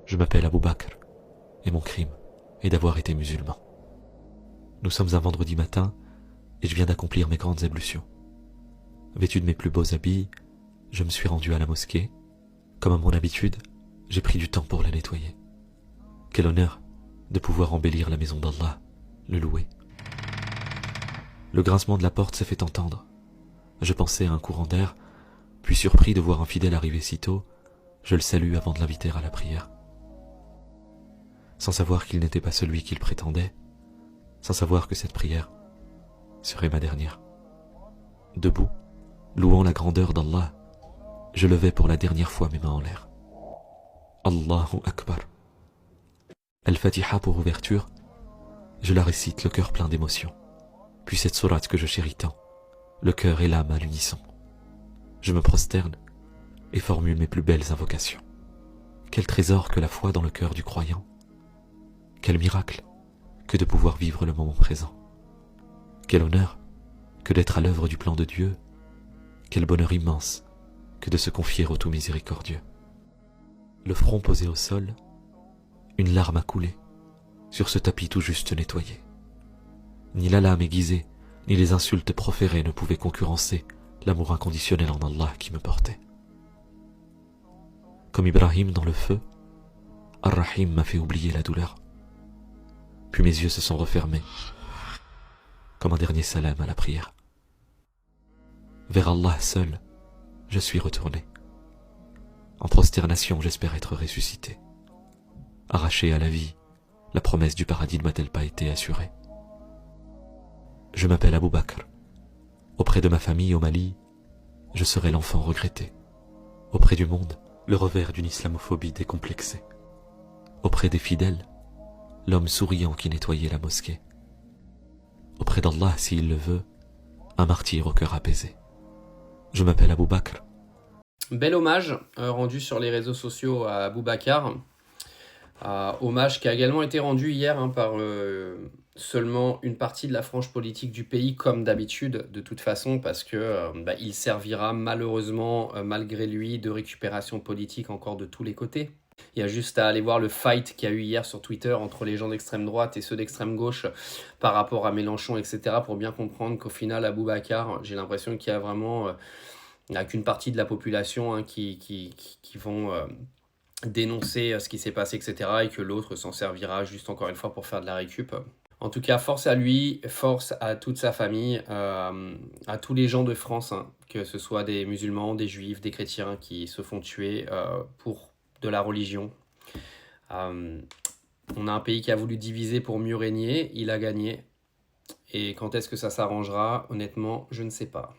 Je m'appelle Abou Bakr, et mon crime est d'avoir été musulman. Nous sommes un vendredi matin, et je viens d'accomplir mes grandes ablutions. Vêtu de mes plus beaux habits, je me suis rendu à la mosquée. Comme à mon habitude, j'ai pris du temps pour la nettoyer. Quel honneur de pouvoir embellir la maison d'Allah, le louer. Le grincement de la porte s'est fait entendre. Je pensais à un courant d'air, puis surpris de voir un fidèle arriver si tôt, je le salue avant de l'inviter à la prière. Sans savoir qu'il n'était pas celui qu'il prétendait, sans savoir que cette prière serait ma dernière. Debout, louant la grandeur d'Allah, je levai pour la dernière fois mes mains en l'air. Allahu Akbar. Al-Fatiha pour ouverture, je la récite le cœur plein d'émotion. Puis cette sourate que je chéris tant, le cœur et l'âme à l'unisson. Je me prosterne et formule mes plus belles invocations. Quel trésor que la foi dans le cœur du croyant. Quel miracle que de pouvoir vivre le moment présent. Quel honneur que d'être à l'œuvre du plan de Dieu. Quel bonheur immense que de se confier au tout miséricordieux. Le front posé au sol, une larme a coulé sur ce tapis tout juste nettoyé. Ni la lame aiguisée, ni les insultes proférées ne pouvaient concurrencer l'amour inconditionnel en Allah qui me portait. Comme Ibrahim dans le feu, Ar-Rahim m'a fait oublier la douleur. Puis mes yeux se sont refermés, comme un dernier salam à la prière. Vers Allah seul, je suis retourné. En prosternation, j'espère être ressuscité. Arraché à la vie, la promesse du paradis ne m'a-t-elle pas été assurée? Je m'appelle Abou Bakr. Auprès de ma famille au Mali, je serai l'enfant regretté. Auprès du monde, le revers d'une islamophobie décomplexée. Auprès des fidèles, l'homme souriant qui nettoyait la mosquée. Auprès d'Allah, s'il le veut, un martyr au cœur apaisé. Je m'appelle Abou Bakr. Bel hommage rendu sur les réseaux sociaux à Abou Bakr. Hommage qui a également été rendu hier par seulement une partie de la frange politique du pays, comme d'habitude, de toute façon, parce que il servira malheureusement, malgré lui, de récupération politique encore de tous les côtés. Il y a juste à aller voir le fight qu'il y a eu hier sur Twitter entre les gens d'extrême droite et ceux d'extrême gauche par rapport à Mélenchon, etc., pour bien comprendre qu'au final, Abou Bakr, j'ai l'impression qu'il y a vraiment qu'une partie de la population qui vont dénoncer ce qui s'est passé, etc., et que l'autre s'en servira juste encore une fois pour faire de la récup. En tout cas, force à lui, force à toute sa famille, à tous les gens de France, que ce soit des musulmans, des juifs, des chrétiens qui se font tuer pour de la religion. On a un pays qui a voulu diviser pour mieux régner, il a gagné. Et quand est-ce que ça s'arrangera? Honnêtement, je ne sais pas.